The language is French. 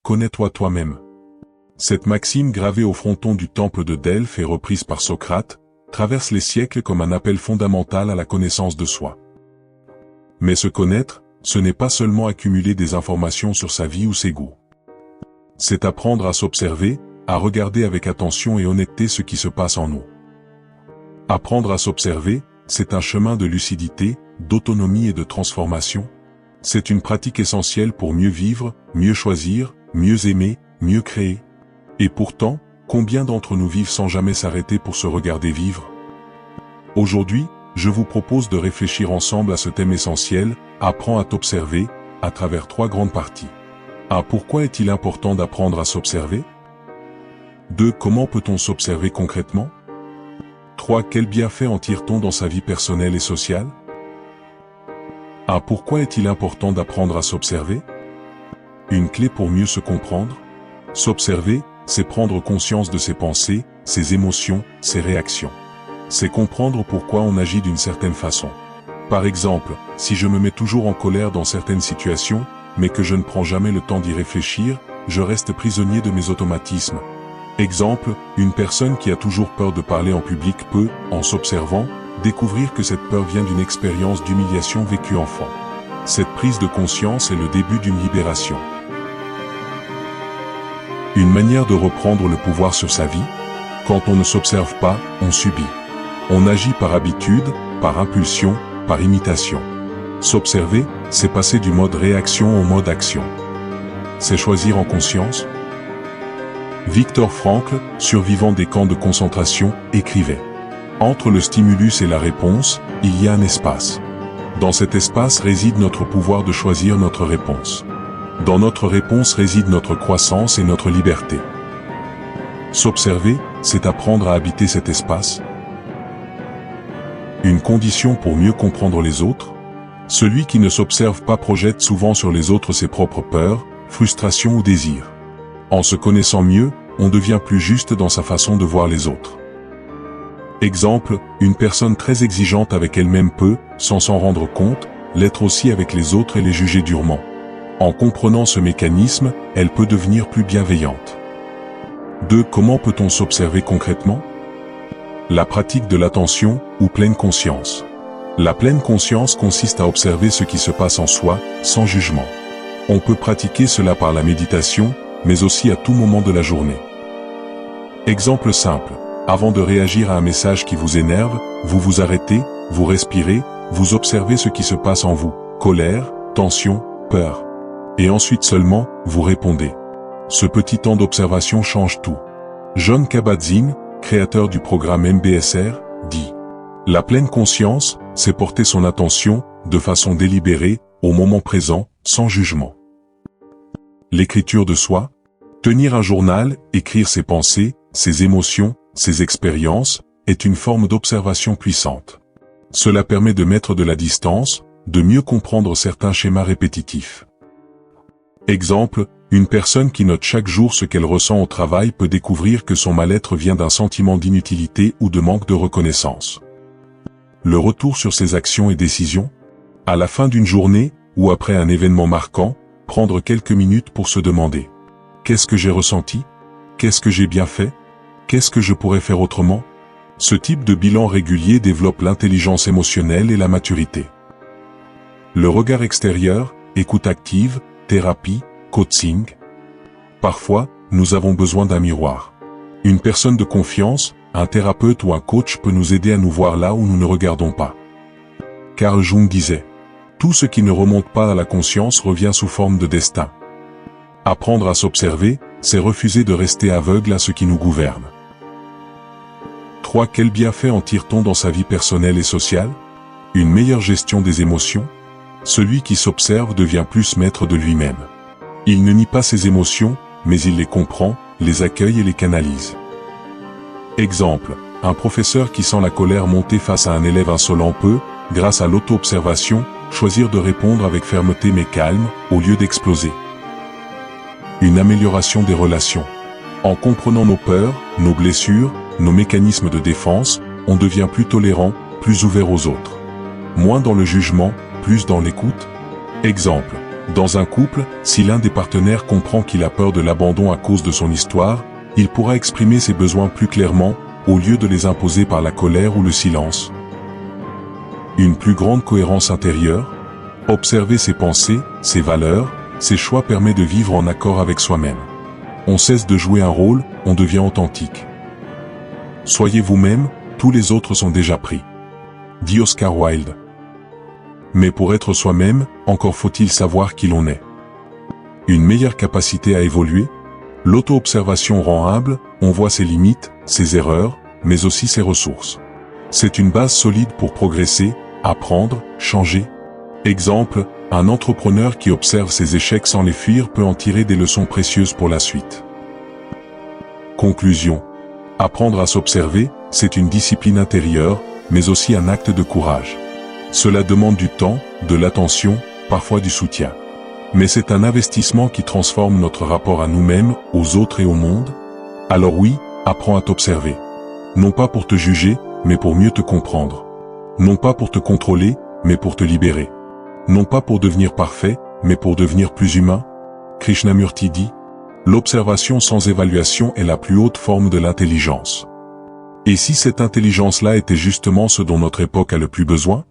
connais-toi toi-même. Cette maxime gravée au fronton du temple de Delphes et reprise par Socrate, traverse les siècles comme un appel fondamental à la connaissance de soi. Mais se connaître, ce n'est pas seulement accumuler des informations sur sa vie ou ses goûts. C'est apprendre à s'observer, à regarder avec attention et honnêteté ce qui se passe en nous. Apprendre à s'observer, c'est un chemin de lucidité, d'autonomie et de transformation. C'est une pratique essentielle pour mieux vivre, mieux choisir, mieux aimer, mieux créer. Et pourtant, combien d'entre nous vivent sans jamais s'arrêter pour se regarder vivre? Aujourd'hui, je vous propose de réfléchir ensemble à ce thème essentiel, apprends à t'observer, à travers 3 grandes parties. 1. Pourquoi est-il important d'apprendre à s'observer? 2. Comment peut-on s'observer concrètement? 3. Quels bienfaits en tire-t-on dans sa vie personnelle et sociale? 1. Pourquoi est-il important d'apprendre à s'observer? Une clé pour mieux se comprendre? S'observer, c'est prendre conscience de ses pensées, ses émotions, ses réactions. C'est comprendre pourquoi on agit d'une certaine façon. Par exemple, si je me mets toujours en colère dans certaines situations, mais que je ne prends jamais le temps d'y réfléchir, je reste prisonnier de mes automatismes. Exemple, une personne qui a toujours peur de parler en public peut, en s'observant, découvrir que cette peur vient d'une expérience d'humiliation vécue enfant. Cette prise de conscience est le début d'une libération. Une manière de reprendre le pouvoir sur sa vie? Quand on ne s'observe pas, on subit. On agit par habitude, par impulsion, par imitation. S'observer, c'est passer du mode réaction au mode action. C'est choisir en conscience. Viktor Frankl, survivant des camps de concentration, écrivait: entre le stimulus et la réponse, il y a un espace. Dans cet espace réside notre pouvoir de choisir notre réponse. Dans notre réponse réside notre croissance et notre liberté. S'observer, c'est apprendre à habiter cet espace. Une condition pour mieux comprendre les autres? Celui qui ne s'observe pas projette souvent sur les autres ses propres peurs, frustrations ou désirs. En se connaissant mieux, on devient plus juste dans sa façon de voir les autres. Exemple, une personne très exigeante avec elle-même peut, sans s'en rendre compte, l'être aussi avec les autres et les juger durement. En comprenant ce mécanisme, elle peut devenir plus bienveillante. 2. Comment peut-on s'observer concrètement? La pratique de l'attention, ou pleine conscience. La pleine conscience consiste à observer ce qui se passe en soi, sans jugement. On peut pratiquer cela par la méditation, mais aussi à tout moment de la journée. Exemple simple, avant de réagir à un message qui vous énerve, vous vous arrêtez, vous respirez, vous observez ce qui se passe en vous, colère, tension, peur. Et ensuite seulement, vous répondez. Ce petit temps d'observation change tout. Jon Kabat-Zinn, créateur du programme MBSR, dit: la pleine conscience, c'est porter son attention, de façon délibérée, au moment présent, sans jugement. L'écriture de soi, tenir un journal, écrire ses pensées, ses émotions, ses expériences, est une forme d'observation puissante. Cela permet de mettre de la distance, de mieux comprendre certains schémas répétitifs. Exemple, une personne qui note chaque jour ce qu'elle ressent au travail peut découvrir que son mal-être vient d'un sentiment d'inutilité ou de manque de reconnaissance. Le retour sur ses actions et décisions? À la fin d'une journée, ou après un événement marquant, prendre quelques minutes pour se demander: qu'est-ce que j'ai ressenti? Qu'est-ce que j'ai bien fait? Qu'est-ce que je pourrais faire autrement? Ce type de bilan régulier développe l'intelligence émotionnelle et la maturité. Le regard extérieur, écoute active, thérapie, coaching. Parfois, nous avons besoin d'un miroir. Une personne de confiance, un thérapeute ou un coach peut nous aider à nous voir là où nous ne regardons pas. Carl Jung disait: tout ce qui ne remonte pas à la conscience revient sous forme de destin. Apprendre à s'observer, c'est refuser de rester aveugle à ce qui nous gouverne. 3. Quels bienfaits en tire-t-on dans sa vie personnelle et sociale? Une meilleure gestion des émotions? Celui qui s'observe devient plus maître de lui-même. Il ne nie pas ses émotions, mais il les comprend, les accueille et les canalise. Exemple, un professeur qui sent la colère monter face à un élève insolent peut, grâce à l'auto-observation, choisir de répondre avec fermeté mais calme, au lieu d'exploser. Une amélioration des relations. En comprenant nos peurs, nos blessures, nos mécanismes de défense, on devient plus tolérant, plus ouvert aux autres. Moins dans le jugement, plus dans l'écoute. Exemple, Dans un couple, si l'un des partenaires comprend qu'il a peur de l'abandon à cause de son histoire, il pourra exprimer ses besoins plus clairement, au lieu de les imposer par la colère ou le silence. Une plus grande cohérence intérieure. Observer ses pensées, ses valeurs, ses choix permet de vivre en accord avec soi-même. On cesse de jouer un rôle, on devient authentique. Soyez vous-même, tous les autres sont déjà pris. Dit Oscar Wilde. Mais pour être soi-même, encore faut-il savoir qui l'on est. Une meilleure capacité à évoluer. L'auto-observation rend humble, on voit ses limites, ses erreurs, mais aussi ses ressources. C'est une base solide pour progresser, apprendre, changer. Exemple, un entrepreneur qui observe ses échecs sans les fuir peut en tirer des leçons précieuses pour la suite. Conclusion. Apprendre à s'observer, c'est une discipline intérieure, mais aussi un acte de courage. Cela demande du temps, de l'attention, parfois du soutien. Mais c'est un investissement qui transforme notre rapport à nous-mêmes, aux autres et au monde. Alors oui, apprends à t'observer. Non pas pour te juger, mais pour mieux te comprendre. Non pas pour te contrôler, mais pour te libérer. Non pas pour devenir parfait, mais pour devenir plus humain. Krishnamurti dit, l'observation sans évaluation est la plus haute forme de l'intelligence. Et si cette intelligence-là était justement ce dont notre époque a le plus besoin ?